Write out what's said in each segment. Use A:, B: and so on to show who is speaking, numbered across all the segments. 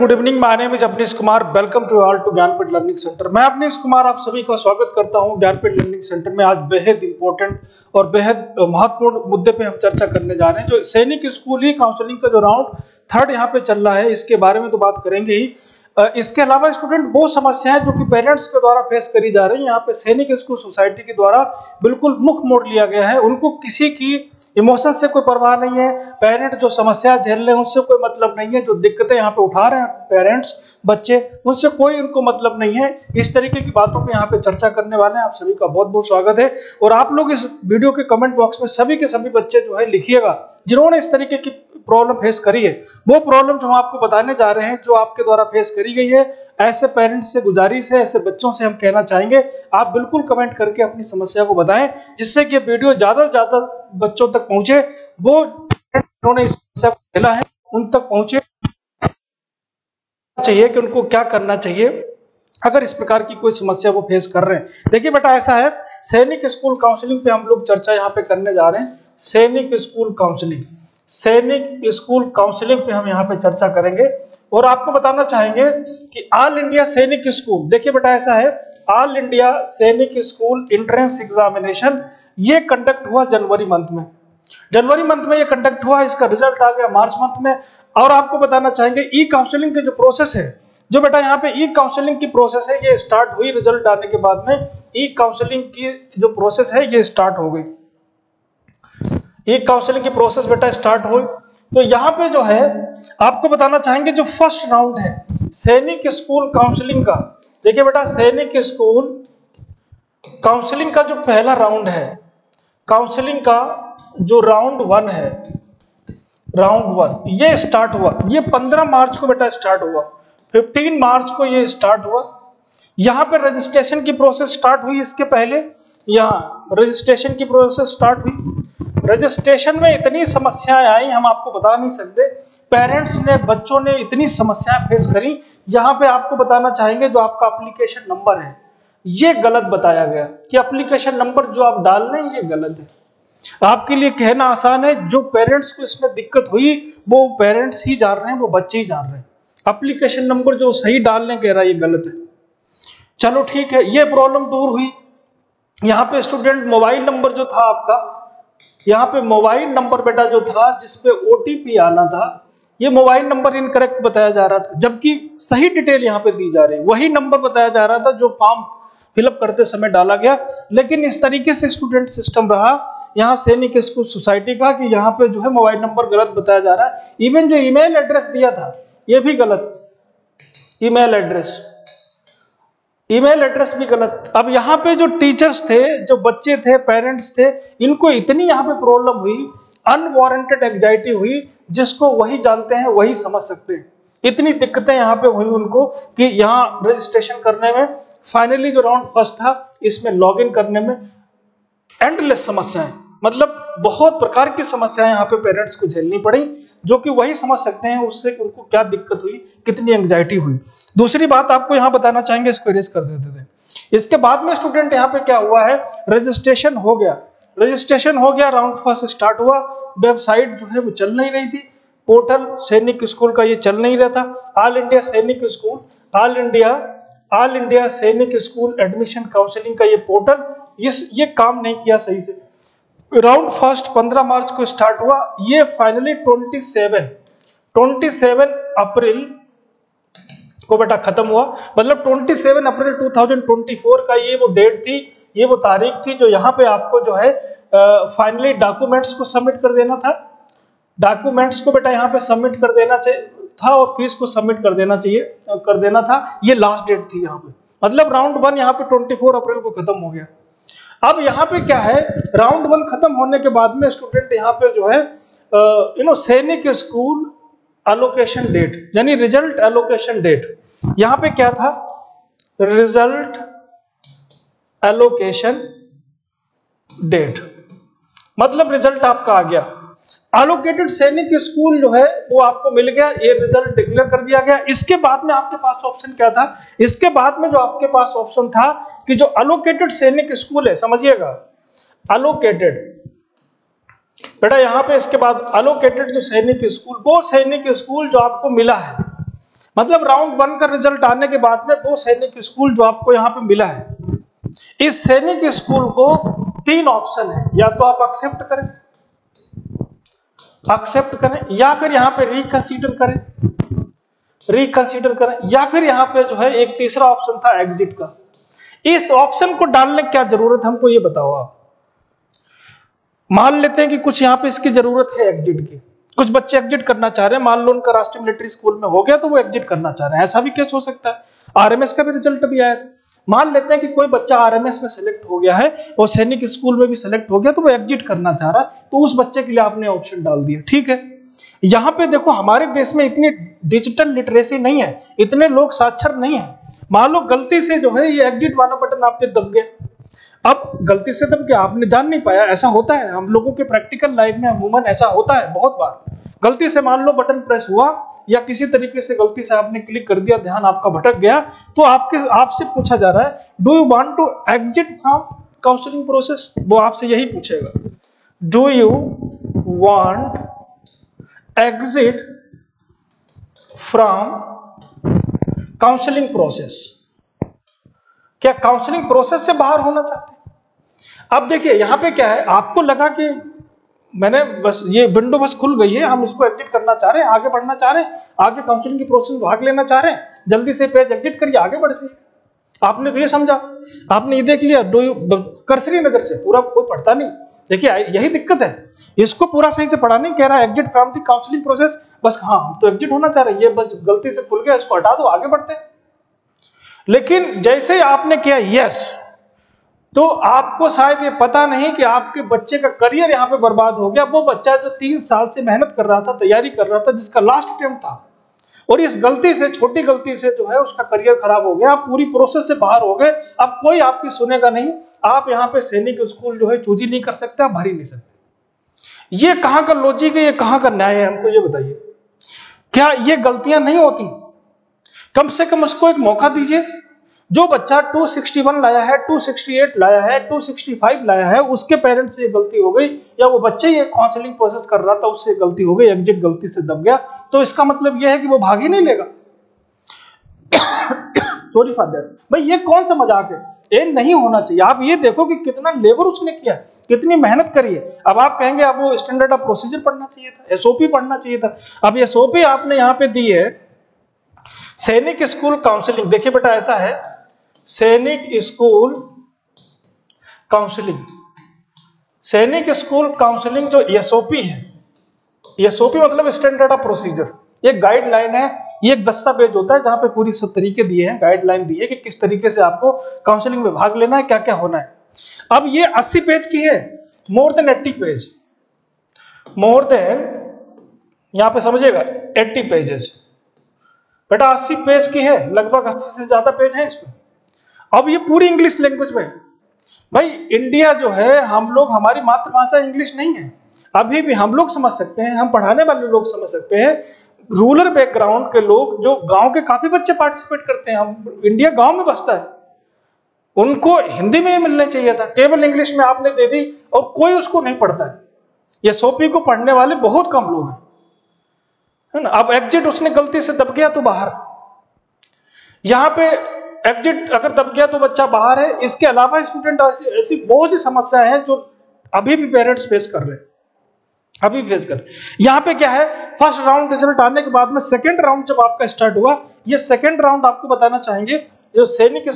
A: Good evening, my name is Apnish Kumar. Welcome to all to Gyanpeeth learning centre. मैं अपनीश कुमार आप सभी का स्वागत करता हूं ज्ञानपीठ लर्निंग सेंटर में। आज बेहद इंपॉर्टेंट और बेहद महत्वपूर्ण मुद्दे पे हम चर्चा करने जा रहे हैं। जो सैनिक स्कूल ही काउंसलिंग का जो राउंड 3 यहाँ पे चल रहा है, इसके बारे में तो बात करेंगे ही। इसके अलावा स्टूडेंट बहुत समस्याएं जो कि पेरेंट्स के द्वारा फेस करी जा रही है, यहाँ पे सैनिक स्कूल सोसाइटी के द्वारा बिल्कुल मुख मोड़ लिया गया है। उनको किसी की इमोशन से कोई परवाह नहीं है। पेरेंट्स जो समस्या झेल रहे हैं उनसे कोई मतलब नहीं है। जो दिक्कतें यहाँ पे उठा रहे हैं पेरेंट्स बच्चे, उनसे कोई उनको मतलब नहीं है। इस तरीके की बातों पे यहाँ पे चर्चा करने वाले हैं। आप सभी का बहुत बहुत स्वागत है। और आप लोग इस वीडियो के कमेंट बॉक्स में सभी के सभी बच्चे जो है लिखिएगा जिन्होंने इस तरीके की प्रॉब्लम फेस करी है। वो प्रॉब्लम जो हम आपको बताने जा रहे हैं, जो आपके द्वारा फेस करी गई है, ऐसे पेरेंट्स से गुजारिश है, ऐसे बच्चों से हम कहना चाहेंगे आप बिल्कुल कमेंट करके अपनी समस्या को बताएं, जिससे कि वीडियो ज्यादा से ज्यादा बच्चों तक पहुंचे। वो जिन्होंने इस समस्या को झेला है उन तक पहुंचे। चाहिए कि उनको क्या करना चाहिए अगर इस प्रकार की कोई समस्या वो फेस कर रहे हैं। देखिए बेटा, ऐसा है, सैनिक स्कूल काउंसलिंग पे हम लोग चर्चा यहाँ पे करने जा रहे हैं। सैनिक स्कूल काउंसलिंग, सैनिक स्कूल काउंसलिंग पे हम यहाँ पे चर्चा करेंगे और आपको बताना चाहेंगे कि ऑल इंडिया सैनिक स्कूल, देखिए बेटा ऐसा है, ऑल इंडिया सैनिक स्कूल एंट्रेंस एग्जामिनेशन ये कंडक्ट हुआ जनवरी मंथ में। जनवरी मंथ में ये कंडक्ट हुआ, इसका रिजल्ट आ गया मार्च मंथ में। और आपको बताना चाहेंगे ई काउंसलिंग की जो प्रोसेस है, जो बेटा यहाँ पे ई काउंसलिंग की प्रोसेस है, ये स्टार्ट हुई रिजल्ट आने के बाद में। ई काउंसलिंग की जो प्रोसेस है ये स्टार्ट हो गई। ई काउंसलिंग की प्रोसेस बेटा स्टार्ट हुई। तो यहाँ पे जो है आपको बताना चाहेंगे, जो फर्स्ट राउंड है सैनिक स्कूल काउंसलिंग का, देखिए बेटा सैनिक स्कूल काउंसलिंग का जो पहला राउंड है, काउंसलिंग का जो राउंड 1 है, राउंड 1 ये स्टार्ट हुआ। ये 15 मार्च को बेटा स्टार्ट हुआ, 15 मार्च को ये स्टार्ट हुआ। यहाँ पे रजिस्ट्रेशन की प्रोसेस स्टार्ट हुई। इसके पहले यहाँ रजिस्ट्रेशन की प्रोसेस स्टार्ट हुई। रजिस्ट्रेशन में इतनी समस्याएं आई हम आपको बता नहीं सकते। पेरेंट्स ने, बच्चों ने इतनी समस्याएं फेस करी। यहाँ पे आपको बताना चाहेंगे, जो आपका एप्लीकेशन नंबर है ये गलत बताया गया कि एप्लीकेशन नंबर जो आप डाल रहे हैं ये गलत है। आपके लिए कहना आसान है, जो पेरेंट्स को इसमें दिक्कत हुई वो पेरेंट्स ही जान रहे हैं, वो बच्चे ही जान रहे हैं। एप्लीकेशन नंबर जो सही डालने कह रहा है ये गलत है। चलो ठीक है, ये प्रॉब्लम दूर हुई। यहाँ पे स्टूडेंट मोबाइल नंबर जो था आपका, यहाँ पे मोबाइल नंबर बेटा जो था जिसपे ओटीपी आना था, ये मोबाइल नंबर इनकरेक्ट बताया जा रहा था, जबकि सही डिटेल यहाँ पे दी जा रही है। वही नंबर बताया जा रहा था जो फॉर्म फिलअप करते समय डाला गया। लेकिन इस तरीके से स्टूडेंट सिस्टम रहा यहाँ सैनिक स्कूल सोसाइटी का कि यहाँ पे जो है मोबाइल नंबर गलत बताया जा रहा है। इवन जो ईमेल एड्रेस दिया था ये भी गलत, ईमेल एड्रेस भी गलत। अब यहाँ पे जो टीचर्स थे, जो बच्चे थे, पेरेंट्स थे, इनको इतनी यहाँ पे प्रॉब्लम हुई, अनवारंटेड एंजाइटी हुई, जिसको वही जानते हैं वही समझ सकते हैं। इतनी दिक्कतें यहाँ पे हुई उनको कि यहाँ रजिस्ट्रेशन करने में, फाइनली जो राउंड फर्स्ट था इसमें लॉगिन करने में एंडलेस समस्याएं, मतलब बहुत प्रकार की समस्याएं यहाँ पे पेरेंट्स को झेलनी पड़ी, जो कि वही समझ सकते हैं उससे उनको क्या दिक्कत हुई, कितनी एंजाइटी हुई। दूसरी बात आपको यहाँ बताना चाहेंगे, इसको इरेज कर देते थे। इसके बाद में स्टूडेंट यहाँ पे क्या हुआ है, रजिस्ट्रेशन हो गया, राउंड फर्स्ट स्टार्ट हुआ। वेबसाइट जो है वो चल नहीं रही थी, पोर्टल सैनिक स्कूल का ये चल नहीं रहा था। ऑल इंडिया सैनिक स्कूल, ऑल इंडिया सैनिक स्कूल एडमिशन काउंसलिंग का ये पोर्टल ये काम नहीं किया सही से। राउंड फर्स्ट 15 मार्च को स्टार्ट हुआ, ये फाइनली 27 अप्रैल को बेटा खत्म हुआ। मतलब 27 अप्रैल 2024 का ये वो डेट थी, ये वो तारीख थी, जो यहाँ पे आपको जो है फाइनली डॉक्यूमेंट्स को सबमिट कर देना था। डॉक्यूमेंट्स को बेटा यहाँ पे सबमिट कर देना था और फीस को सबमिट कर देना था। ये लास्ट डेट थी यहाँ पे। मतलब राउंड 1 यहाँ पे 24 अप्रैल को खत्म हो गया। अब यहाँ पे क्या है, राउंड 1 खत्म होने के बाद में स्टूडेंट यहाँ पे जो है सैनिक स्कूल एलोकेशन डेट, यानी रिजल्ट एलोकेशन डेट, यहाँ पे क्या था, रिजल्ट एलोकेशन डेट, मतलब रिजल्ट आपका आ गया। एलोकेटेड सैनिक स्कूल जो है वो आपको मिल गया, ये रिजल्ट डिक्लेयर कर दिया गया। इसके बाद में आपके पास ऑप्शन क्या था, इसके बाद में जो आपके पास ऑप्शन था कि जो एलोकेटेड सैनिक स्कूल है, समझिएगा एलोकेटेड बेटा, यहाँ पे इसके बाद एलोकेटेड जो सैनिक स्कूल, वो सैनिक स्कूल जो आपको मिला है, मतलब राउंड 1 का रिजल्ट आने के बाद में वो सैनिक स्कूल जो आपको यहाँ पे मिला है, इस सैनिक स्कूल को 3 ऑप्शन है, या तो आप एक्सेप्ट करें या फिर यहाँ पे रिकंसीडर करें या फिर यहाँ पे जो है एक तीसरा ऑप्शन था एग्जिट का। इस ऑप्शन को डालने की क्या जरूरत है हमको ये बताओ आप। मान लेते हैं कि कुछ यहाँ पे इसकी जरूरत है एग्जिट की, कुछ बच्चे एग्जिट करना चाह रहे हैं, मान लो उनका राष्ट्रीय मिलिट्री स्कूल में हो गया तो वो एग्जिट करना चाह रहे हैं, ऐसा भी केस हो सकता है। आरएमएस का भी रिजल्ट भी आया था, मान लेते हैं कि कोई बच्चा आरएमएस में सेलेक्ट हो गया है और सैनिक स्कूल में भी सेलेक्ट हो गया तो वो एग्जिट करना चाह रहा है, तो उस बच्चे के लिए आपने ऑप्शन डाल दिया, ठीक है। यहाँ पे देखो हमारे देश में इतनी डिजिटल लिटरेसी नहीं है, इतने लोग साक्षर नहीं है, मान लो गलती से जो है ये एग्जिट वाला बटन आप पे दब गया, अब गलती से दब गया, आपने जान नहीं पाया, ऐसा होता है हम लोगों के प्रैक्टिकल लाइफ में अमूमन ऐसा होता है बहुत बार। गलती से मान लो बटन प्रेस हुआ या किसी तरीके से गलती से आपने क्लिक कर दिया, ध्यान आपका भटक गया, तो आपसे पूछा जा रहा है do you want to exit from counselling process, वो आपसे यही पूछेगा, do you want exit from counselling process, क्या काउंसलिंग प्रोसेस से बाहर होना चाहते हैं। अब देखिए यहां पे क्या है, आपको लगा कि मैंने बस ये विंडो बस खुल गई है, हम इसको एग्जिट करना चाह रहे हैं, आगे बढ़ना चाह रहे हैं, आगे काउंसलिंग की प्रोसेस में भाग लेना चाह रहे हैं, जल्दी से पेज एग्जिट करिए, आगे बढ़ जाइए। आपने तो ये समझा, आपने ये देख लिया, कर्सरी नजर से पूरा कोई पढ़ता नहीं। देखिए यही दिक्कत है, इसको पूरा सही से पढ़ा नहीं, कह रहा है exit from the counselling process, बस हाँ तो एग्जिट होना चाह रहे हैं, ये बस गलती से खुल गया, इसको हटा दो, आगे बढ़ते हैं। लेकिन जैसे ही आपने किया यस, तो आपको शायद ये पता नहीं कि आपके बच्चे का करियर यहाँ पे बर्बाद हो गया। वो बच्चा जो 3 साल से मेहनत कर रहा था, तैयारी कर रहा था, जिसका लास्ट अटेम्प्ट था, और इस गलती से, छोटी गलती से जो है उसका करियर खराब हो गया, आप पूरी प्रोसेस से बाहर हो गए, अब कोई आपकी सुनेगा नहीं, आप यहाँ पे सैनिक स्कूल जो है चूज ही नहीं कर सकते, आप भर ही नहीं सकते। ये कहाँ का लॉजिक है, ये कहाँ का न्याय है, हमको ये बताइए। क्या ये गलतियां नहीं होती? कम से कम उसको एक मौका दीजिए। जो बच्चा 261 लाया है, 268 लाया है, 265 लाया है, उसके पेरेंट्स से गलती हो गई, या वो बच्चे ही काउंसलिंग प्रोसेस कर रहा था उससे गलती हो गई, एग्जिट गलती से दब गया, तो इसका मतलब ये है कि वो भाग ही नहीं लेगा। Sorry for that. भाई ये कौन सा मजाक है, ये नहीं होना चाहिए। आप ये देखो कि कितना लेबर उसने किया, कितनी मेहनत करी है। अब आप कहेंगे अब वो स्टैंडर्ड ऑफ प्रोसीजर पढ़ना चाहिए था, एसओपी पढ़ना चाहिए था। अब एसओपी आपने यहाँ पे दी है, सैनिक स्कूल काउंसलिंग। देखिए बेटा ऐसा है, सैनिक स्कूल काउंसलिंग, सैनिक स्कूल काउंसलिंग जो एसओपी है, एसओपी मतलब स्टैंडर्ड ऑफ प्रोसीजर, ये गाइडलाइन है, ये एक दस्तावेज होता है जहां पे पूरी सब तरीके दिए हैं, गाइडलाइन दी है कि किस तरीके से आपको काउंसलिंग में भाग लेना है, क्या क्या होना है। अब ये 80 पेज की है, more than 80 page, more than, यहां पे समझिएगा 80 पेजेस बेटा, 80 पेज की है, लगभग 80 से ज्यादा पेज है इसमें। अब ये पूरी इंग्लिश लैंग्वेज में। भाई इंडिया जो है, हम लोग, हमारी मातृभाषा इंग्लिश नहीं है, अभी भी हम लोग समझ सकते हैं, हम पढ़ाने वाले लोग समझ सकते हैं, रूरल बैकग्राउंड के लोग, जो गांव के काफी बच्चे पार्टिसिपेट करते हैं, हम इंडिया गांव में बसता है, उनको हिंदी में ही मिलना चाहिए था, केवल इंग्लिश में आपने दे दी और कोई उसको नहीं पढ़ता है। ये सोपी को पढ़ने वाले बहुत कम लोग हैं, है ना। अब एग्जिट उसने गलती से दब गया तो बाहर, यहाँ पे एग्जिट अगर दब गया तो बच्चा बाहर है। इसके अलावा स्टूडेंट ऐसी बहुत सी समस्याएं हैं जो अभी भी पेरेंट्स फेस कर रहे हैं, अभी फेस कर। यहाँ पे क्या है, फर्स्ट राउंड रिजल्ट आने के बाद में सेकंड राउंड जब आपका स्टार्ट हुआ, ये सेकंड राउंड आपको बताना चाहेंगे, जो सैनिक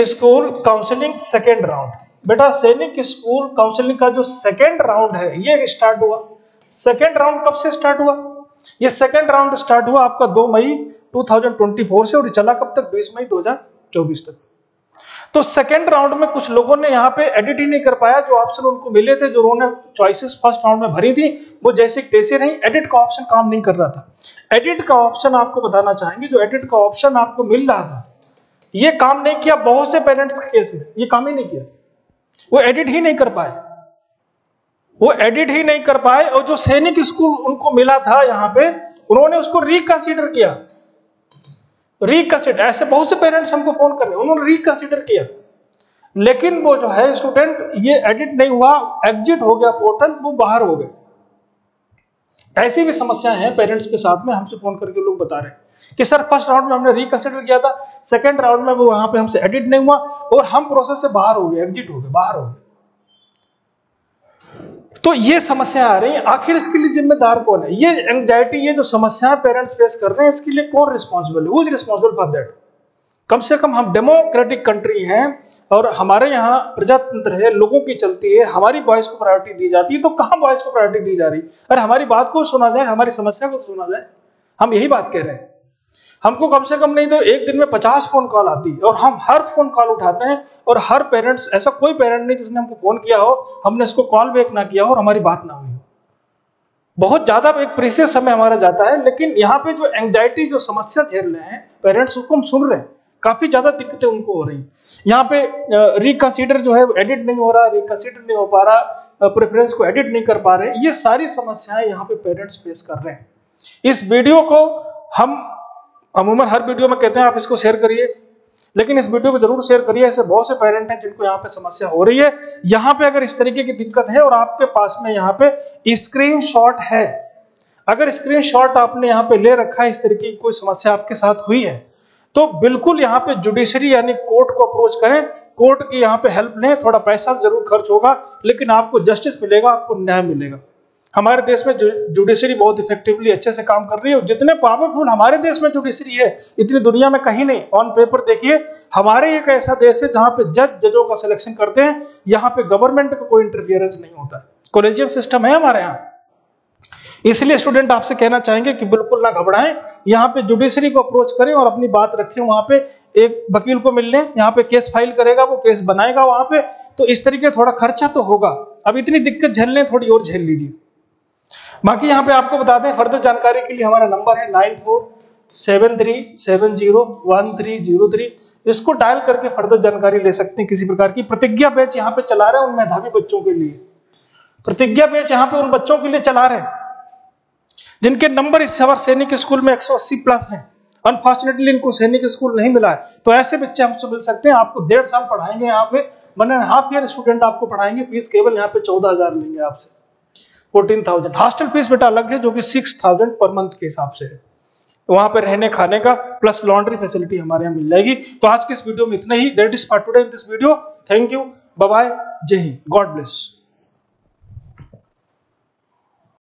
A: स्कूल काउंसलिंग सेकंड राउंड। बेटा सैनिक स्कूल काउंसलिंग का जो सेकंड राउंड है ये स्टार्ट हुआ। सेकंड राउंड कब से स्टार्ट हुआ? ये सेकंड राउंड स्टार्ट हुआ आपका 2 मई 2024 से, और चला कब तक? 20 मई 2024 तक। तो सेकंड राउंड में कुछ लोगों ने यहाँ पे एडिट ही नहीं कर पाया, जो ऑप्शन उनको मिले थे, जो उन्होंने चॉइसेस फर्स्ट राउंड में भरी थी, वो जैसे तैसे नहीं, एडिट का ऑप्शन काम नहीं कर रहा था। एडिट का ऑप्शन आपको बताना चाहेंगे, जो एडिट का ऑप्शन आपको मिल रहा था, ये काम नहीं किया बहुत से पेरेंट्स के केस में, ये काम ही नहीं किया, वो एडिट ही नहीं कर पाए, वो एडिट ही नहीं कर पाए। और जो सैनिक स्कूल उनको मिला था यहाँ पे, उन्होंने उसको रिकंसीडर किया, रिकंसीडर, ऐसे बहुत से पेरेंट्स हमको फोन कर रहे हैं, उन्होंने रिकंसीडर किया, लेकिन वो जो है स्टूडेंट, ये एडिट नहीं हुआ, एग्जिट हो गया पोर्टल, वो बाहर हो गए। ऐसी भी समस्याएं हैं पेरेंट्स के साथ में, हमसे फोन करके लोग बता रहे हैं कि सर फर्स्ट राउंड में हमने रिकंसिडर किया था, सेकंड राउंड में वो वहां पे हमसे एडिट नहीं हुआ और हम प्रोसेस से बाहर हो गए, एग्जिट हो गए, बाहर हो गए। तो ये समस्या आ रही है, आखिर इसके लिए जिम्मेदार कौन है? ये एंजाइटी, ये जो समस्या पेरेंट्स फेस कर रहे हैं, इसके लिए कौन रिस्पॉन्सिबल है? Who is responsible for that? कम से कम हम डेमोक्रेटिक कंट्री हैं और हमारे यहाँ प्रजातंत्र है, लोगों की चलती है, हमारी वॉइस को प्रायोरिटी दी जाती है, तो कहाँ वॉइस को प्रायोरिटी दी जा रही? अरे हमारी बात को सुना जाए, हमारी समस्या को सुना जाए, हम यही बात कह रहे हैं। हमको कम से कम नहीं तो एक दिन में 50 फोन कॉल आती है और हम हर फोन कॉल उठाते हैं और हर पेरेंट्स, ऐसा कोई पेरेंट नहीं जिसने हमको फोन किया हो, हमने इसको कॉल बैक ना किया हो और हमारी बात ना हुई हो। बहुत ज्यादा एक प्रीशियस समय हमारा जाता है, लेकिन यहाँ पे जो एंजाइटी, जो समस्या झेल रहे हैं पेरेंट्स, उसको हम सुन रहे हैं, काफी ज्यादा दिक्कतें उनको हो रही। यहाँ पे रिकंसीडर जो है एडिट नहीं हो रहा, रिकंसीडर नहीं हो पा रहा, प्रेफरेंस को एडिट नहीं कर पा रहे, ये सारी समस्याएं यहाँ पे पेरेंट्स फेस कर रहे हैं। इस वीडियो को हम अमूमन हर वीडियो में कहते हैं आप इसको शेयर करिए, लेकिन इस वीडियो को जरूर शेयर करिए। ऐसे बहुत से पेरेंट हैं जिनको यहाँ पे समस्या हो रही है। यहाँ पे अगर इस तरीके की दिक्कत है और आपके पास में यहाँ पे स्क्रीनशॉट है, अगर स्क्रीनशॉट आपने यहाँ पे ले रखा है, इस तरीके की कोई समस्या आपके साथ हुई है, तो बिल्कुल यहाँ पे जुडिशरी यानी कोर्ट को अप्रोच करें, कोर्ट की यहाँ पे हेल्प लें। थोड़ा पैसा जरूर खर्च होगा, लेकिन आपको जस्टिस मिलेगा, आपको न्याय मिलेगा। हमारे देश में जुडिशरी बहुत इफेक्टिवली अच्छे से काम कर रही है। जितने पावरफुल हमारे देश में जुडिशरी है, इतनी दुनिया में कहीं नहीं। ऑन पेपर देखिए, हमारे एक ऐसा देश है जहां पे जजों का सिलेक्शन करते हैं, यहाँ पे गवर्नमेंट का कोई इंटरफियरेंस नहीं होता, कोलेजियम सिस्टम है हमारे यहाँ। इसलिए स्टूडेंट आपसे कहना चाहेंगे कि बिल्कुल ना घबराएं, यहाँ पे जुडिशरी को अप्रोच करें और अपनी बात रखें। वहां पे एक वकील को मिल लें, यहाँ पे केस फाइल करेगा, वो केस बनाएगा वहां पे। तो इस तरीके थोड़ा खर्चा तो होगा, अब इतनी दिक्कत झेलने, थोड़ी और झेल लीजिए। बाकी यहाँ पे आपको बता दें, फर्दर जानकारी के लिए हमारा नंबर है 9473701303। इसको डायल करके फर्दर जानकारी ले सकते हैं किसी प्रकार की। प्रतिज्ञा बैच यहाँ पे चला रहे हैं उन मेधावी बच्चों के लिए, प्रतिज्ञा बैच यहाँ पे उन बच्चों के लिए चला रहे हैं जिनके नंबर इस बार सैनिक स्कूल में 180 प्लस हैं। अनफॉर्चुनेटली इनको सैनिक स्कूल नहीं मिला है, तो ऐसे बच्चे हमसे मिल सकते हैं। आपको 1.5 साल पढ़ाएंगे, यहाँ पे 1.5 ईयर स्टूडेंट आपको पढ़ाएंगे। फीस केवल यहाँ पे 14,000 लेंगे आपसे, 14,000। हॉस्टल फीस बेटा अलग है, जो कि 6,000 पर मंथ के हिसाब से है। वहां पे रहने खाने का प्लस लॉन्ड्री फैसिलिटी हमारे यहाँ मिल जाएगी। तो आज के इस वीडियो में इतना ही। That is for today in this video. Thank you, bye bye, जय हिंद, गॉड ब्लेस।